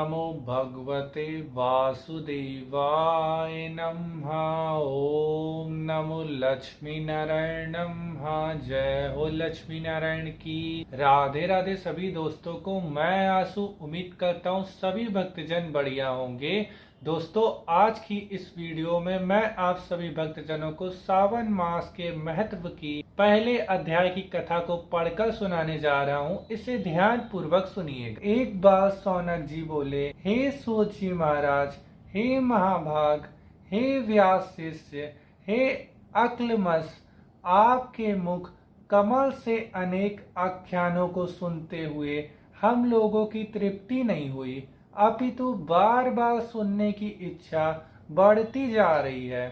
नमो भगवते वासुदेवाय नमः। ओम नमो लक्ष्मी नारायण नमः। जय हो लक्ष्मी नारायण की। राधे राधे सभी दोस्तों को। मैं आसु उम्मीद करता हूँ सभी भक्तजन बढ़िया होंगे। दोस्तों, आज की इस वीडियो में मैं आप सभी भक्तजनों को सावन मास के महत्व की पहले अध्याय की कथा को पढ़कर सुनाने जा रहा हूँ। इसे ध्यान पूर्वक सुनिएगा। एक बार सौनक जी बोले, हे सूत जी महाराज, हे महाभाग, हे व्यास शिष्य, हे अक्लमस, आपके मुख कमल से अनेक आख्यानों को सुनते हुए हम लोगों की तृप्ति नहीं हुई, अपितु बार बार सुनने की इच्छा बढ़ती जा रही है।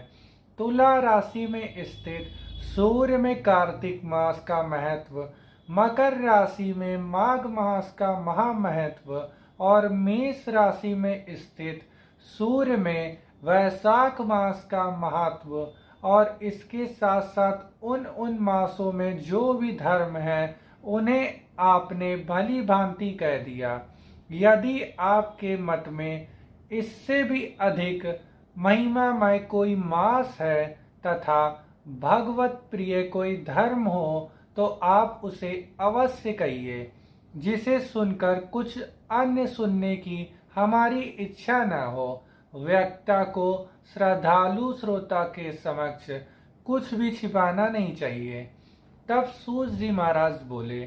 तुला राशि में स्थित सूर्य में कार्तिक मास का महत्व, मकर राशि में माघ मास का महामहत्व और मेष राशि में स्थित सूर्य में वैशाख मास का महत्व और इसके साथ साथ उन मासों में जो भी धर्म है उन्हें आपने भली भांति कह दिया। यदि आपके मत में इससे भी अधिक महिमामय कोई मास है तथा भगवत प्रिय कोई धर्म हो तो आप उसे अवश्य कहिए, जिसे सुनकर कुछ अन्य सुनने की हमारी इच्छा न हो। वक्ता को श्रद्धालु श्रोता के समक्ष कुछ भी छिपाना नहीं चाहिए। तब सूत जी महाराज बोले,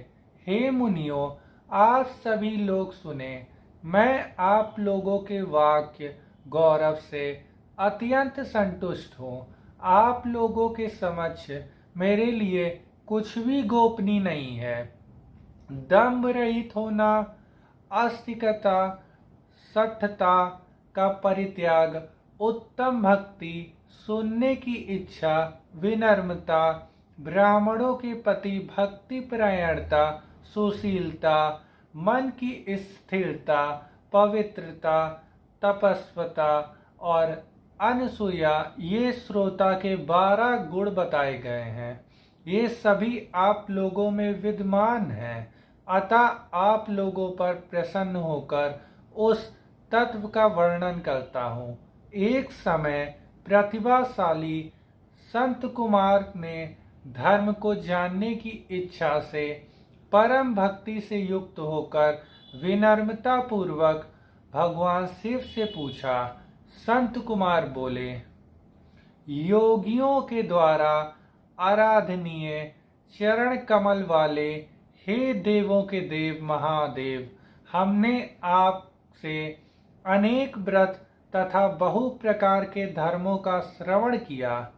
हे मुनियों, आप सभी लोग सुने। मैं आप लोगों के वाक्य गौरव से अत्यंत संतुष्ट हूँ। आप लोगों के समक्ष मेरे लिए कुछ भी गोपनीय नहीं है। दंभ रहित होना, आस्तिकता, सठता का परित्याग, उत्तम भक्ति, सुनने की इच्छा, विनम्रता, ब्राह्मणों के प्रति भक्ति परायणता, सुशीलता, मन की स्थिरता, पवित्रता, तपस्वता और अनसूया, ये श्रोता के 12 गुण बताए गए हैं। ये सभी आप लोगों में विद्यमान हैं। अतः आप लोगों पर प्रसन्न होकर उस तत्व का वर्णन करता हूँ। एक समय प्रतिभाशाली संत कुमार ने धर्म को जानने की इच्छा से परम भक्ति से युक्त होकर विनम्रता पूर्वक भगवान शिव से पूछा। संत कुमार बोले, योगियों के द्वारा आराधनीय चरण कमल वाले हे देवों के देव महादेव, हमने आपसे अनेक व्रत तथा बहु प्रकार के धर्मों का श्रवण किया,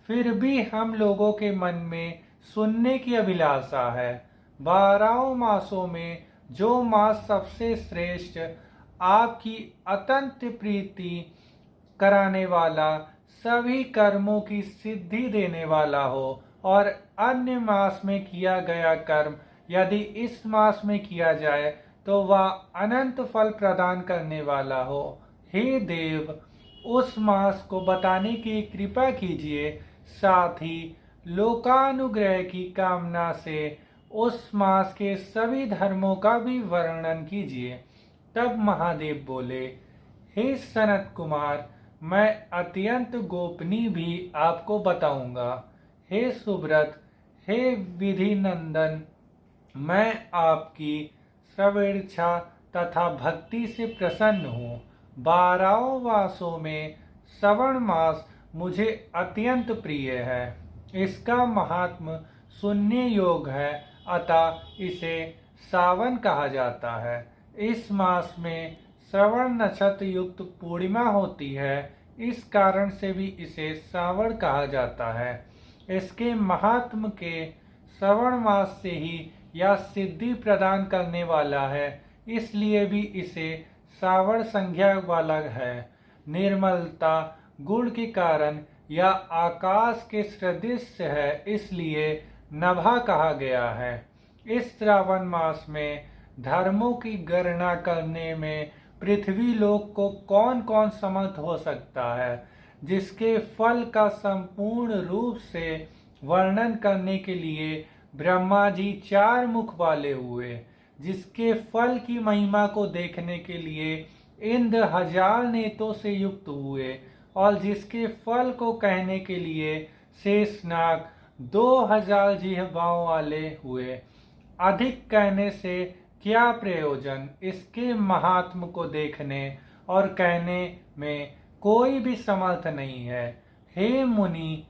फिर भी हम लोगों के मन में सुनने की अभिलाषा है। 12 मासों में जो मास सबसे श्रेष्ठ, आपकी अत्यंत प्रीति कराने वाला, सभी कर्मों की सिद्धि देने वाला हो और अन्य मास में किया गया कर्म यदि इस मास में किया जाए तो वह अनंत फल प्रदान करने वाला हो। हे देव, उस मास को बताने की कृपा कीजिए। साथ ही लोकानुग्रह की कामना से उस मास के सभी धर्मों का भी वर्णन कीजिए। तब महादेव बोले, हे सनत कुमार, मैं अत्यंत गोपनीय भी आपको बताऊंगा। हे सुब्रत, हे विधि नंदन, मैं आपकी श्रवेच्छा तथा भक्ति से प्रसन्न हूँ। 12 मासों में श्रवण मास मुझे अत्यंत प्रिय है। इसका महात्म सुनने योग्य है, अतः इसे सावन कहा जाता है। इस मास में श्रवण नक्षत्र युक्त पूर्णिमा होती है, इस कारण से भी इसे श्रावण कहा जाता है। इसके महात्म के श्रवण मास से ही यह सिद्धि प्रदान करने वाला है, इसलिए भी इसे श्रावण संज्ञा वाला है। निर्मलता गुण के कारण यह आकाश के सदृश है, इसलिए नभा कहा गया है। इस श्रावण मास में धर्मों की गणना करने में पृथ्वी लोक को कौन कौन समर्थ हो सकता है, जिसके फल का संपूर्ण रूप से वर्णन करने के लिए ब्रह्मा जी 4 मुख वाले हुए, जिसके फल की महिमा को देखने के लिए इंद्र 1000 नेत्रों से युक्त हुए और जिसके फल को कहने के लिए शेषनाग 2000 जिह्वाओं वाले हुए। अधिक कहने से क्या प्रयोजन, इसके महात्म को देखने और कहने में कोई भी समर्थ नहीं है। हे मुनि,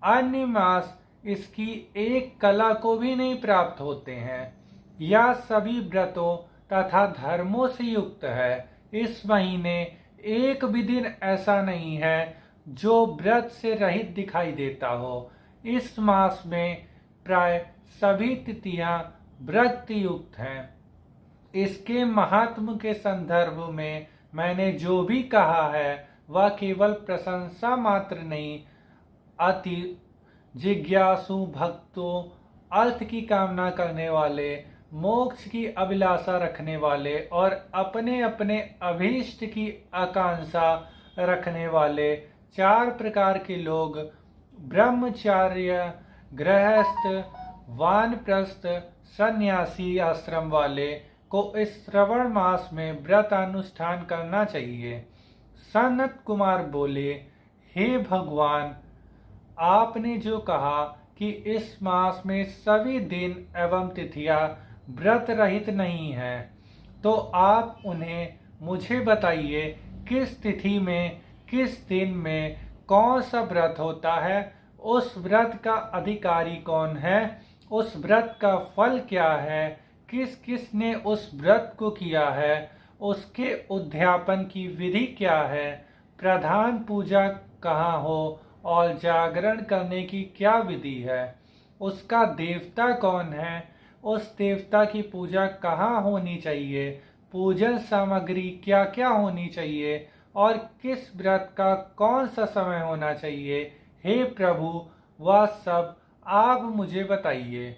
अन्य मास इसकी एक कला को भी नहीं प्राप्त होते हैं। यह सभी व्रतों तथा धर्मों से युक्त है। इस महीने एक भी दिन ऐसा नहीं है जो व्रत से रहित दिखाई देता हो। इस मास में प्राय सभी तिथियां व्रत युक्त हैं। इसके महात्म के संदर्भ में मैंने जो भी कहा है वह केवल प्रशंसा मात्र नहीं, अति जिज्ञासु भक्तों, अर्थ की कामना करने वाले, मोक्ष की अभिलाषा रखने वाले और अपने अपने अभीष्ट की आकांक्षा रखने वाले 4 प्रकार के लोग, ब्रह्मचार्य, गृहस्थ, वानप्रस्थ, सन्यासी आश्रम वाले को इस श्रवण मास में व्रत अनुष्ठान करना चाहिए। सनत कुमार बोले, हे भगवान, आपने जो कहा कि इस मास में सभी दिन एवं तिथियां व्रत रहित नहीं हैं, तो आप उन्हें मुझे बताइए। किस तिथि में, किस दिन में कौन सा व्रत होता है, उस व्रत का अधिकारी कौन है, उस व्रत का फल क्या है, किस किस ने उस व्रत को किया है, उसके उद्यापन की विधि क्या है, प्रधान पूजा कहाँ हो और जागरण करने की क्या विधि है, उसका देवता कौन है, उस देवता की पूजा कहाँ होनी चाहिए, पूजन सामग्री क्या क्या होनी चाहिए और किस व्रत का कौन सा समय होना चाहिए। हे प्रभु, वह सब आप मुझे बताइए।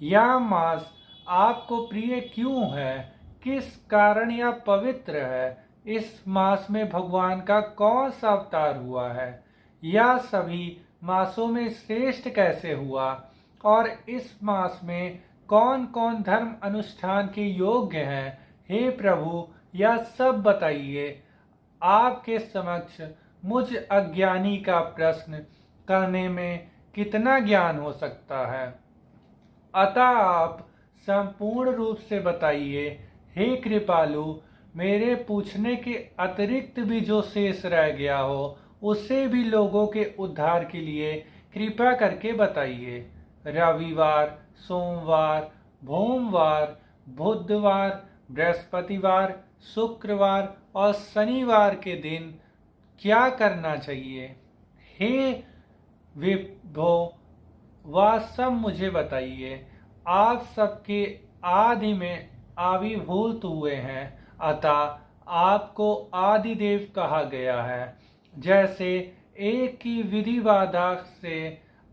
यह मास आपको प्रिय क्यों है, किस कारण यह पवित्र है, इस मास में भगवान का कौन सा अवतार हुआ है, यह सभी मासों में श्रेष्ठ कैसे हुआ और इस मास में कौन कौन धर्म अनुष्ठान के योग्य हैं। हे प्रभु, यह सब बताइए। आपके समक्ष मुझ अज्ञानी का प्रश्न करने में कितना ज्ञान हो सकता है, अतः आप संपूर्ण रूप से बताइए। हे कृपालु, मेरे पूछने के अतिरिक्त भी जो शेष रह गया हो उसे भी लोगों के उद्धार के लिए कृपा करके बताइए। रविवार, सोमवार, भोमवार, बुधवार, बृहस्पतिवार, शुक्रवार और शनिवार के दिन क्या करना चाहिए। हे विभो, वह सब मुझे बताइए। आप सबके आदि में आविर्भूत हुए हैं, अतः आपको आदिदेव कहा गया है। जैसे एक की विधि बाधा से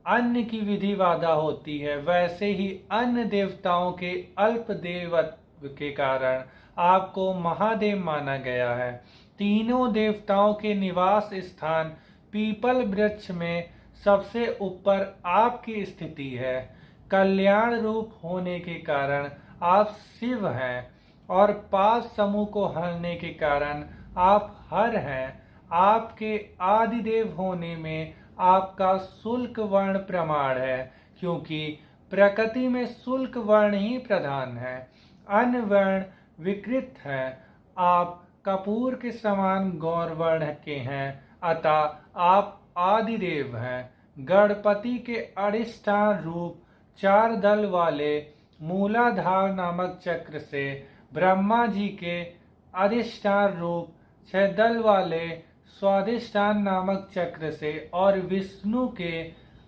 अन्य की विधि बाधा होती है, वैसे ही अन्य देवताओं के अल्प देवत्व के कारण आपको महादेव माना गया है। तीनों देवताओं के निवास स्थान पीपल वृक्ष में सबसे ऊपर आपकी स्थिति है। कल्याण रूप होने के कारण आप शिव हैं और पाप समूह को हरने के कारण आप हर हैं। आपके आदिदेव होने में आपका शुल्क वर्ण प्रमाण है, क्योंकि प्रकृति में शुल्क वर्ण ही प्रधान है, अन्य वर्ण विकृत है। आप कपूर के समान गौर वर्ण के हैं, अतः आप आदिदेव हैं। गणपति के अधिष्ठान रूप 4 दल वाले मूलाधार नामक चक्र से, ब्रह्मा जी के अधिष्ठान रूप 6 दल वाले स्वाधिष्ठान नामक चक्र से और विष्णु के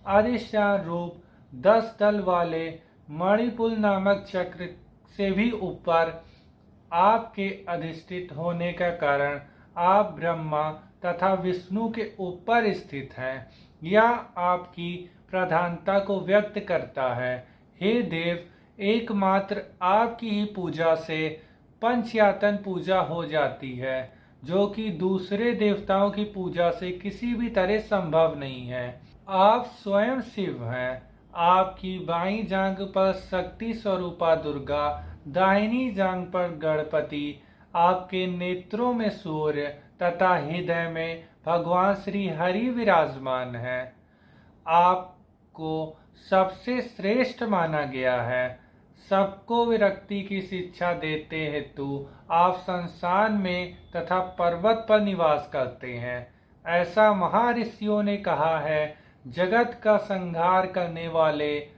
अधिष्ठान रूप 10 दल वाले मणिपुर नामक चक्र से भी ऊपर आपके अधिष्ठित होने का कारण आप ब्रह्मा तथा विष्णु के ऊपर स्थित हैं। यह आपकी प्रधानता को व्यक्त करता है। हे देव, एकमात्र आपकी ही पूजा से पंचयातन पूजा हो जाती है, जो कि दूसरे देवताओं की पूजा से किसी भी तरह संभव नहीं है। आप स्वयं शिव हैं। आपकी बाईं जांघ पर शक्ति स्वरूपा दुर्गा, दाहिनी जांघ पर गणपति, आपके नेत्रों में सूर्य तथा हृदय में भगवान श्री हरि विराजमान है। आपको सबसे श्रेष्ठ माना गया है। सबको विरक्ति की शिक्षा देते हेतु आप संसार में तथा पर्वत पर निवास करते हैं। ऐसा महर्षियों ने कहा है। जगत का संहार करने वाले,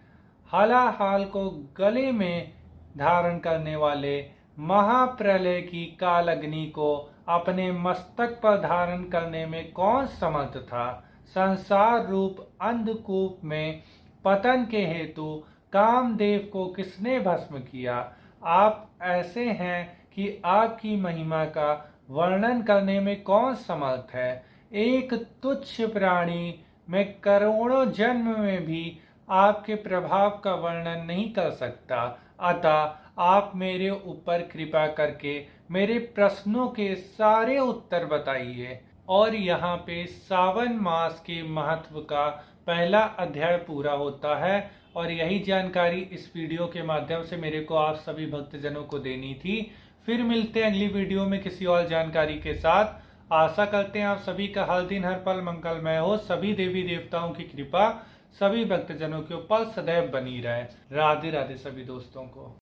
हलाहल को गले में धारण करने वाले, महाप्रलय की काल अग्नि को अपने मस्तक पर धारण करने में कौन समर्थ था। संसार रूप अंधकूप में पतन के हेतु कामदेव को किसने भस्म किया। आप ऐसे हैं कि आपकी महिमा का वर्णन करने में कौन समर्थ है। एक तुच्छ प्राणी मैं करोड़ों जन्म में भी आपके प्रभाव का वर्णन नहीं कर सकता। अतः आप मेरे ऊपर कृपा करके मेरे प्रश्नों के सारे उत्तर बताइए। और यहाँ पे सावन मास के महत्व का पहला अध्याय पूरा होता है और यही जानकारी इस वीडियो के माध्यम से मेरे को आप सभी भक्तजनों को देनी थी। फिर मिलते हैं अगली वीडियो में किसी और जानकारी के साथ। आशा करते हैं आप सभी का हर दिन हर पल मंगलमय हो। सभी देवी देवताओं की कृपा सभी भक्तजनों के ऊपर सदैव बनी रहे। राधे राधे सभी दोस्तों को।